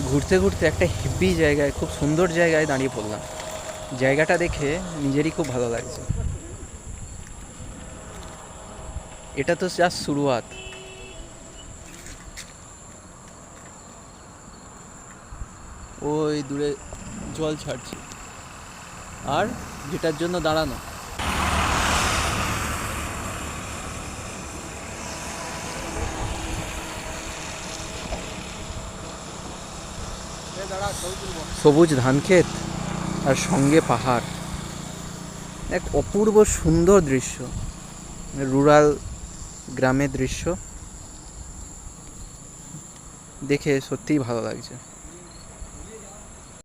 ঘুরতে ঘুরতে একটা হেভি জায়গায়, খুব সুন্দর জায়গায় দাঁড়িয়ে পড়লাম। জায়গাটা দেখে নিজেরই খুব ভালো লাগছে। এটা তো জাস্ট শুরুয়াত। ওই দূরে জল ছাড়ছে, আর যেটার জন্য দাঁড়ানো, সবুজ ধানক্ষেত আর সঙ্গে পাহাড়, এক অপূর্ব সুন্দর দৃশ্য। রুরাল গ্রামের দৃশ্য দেখে সত্যিই ভালো লাগছে।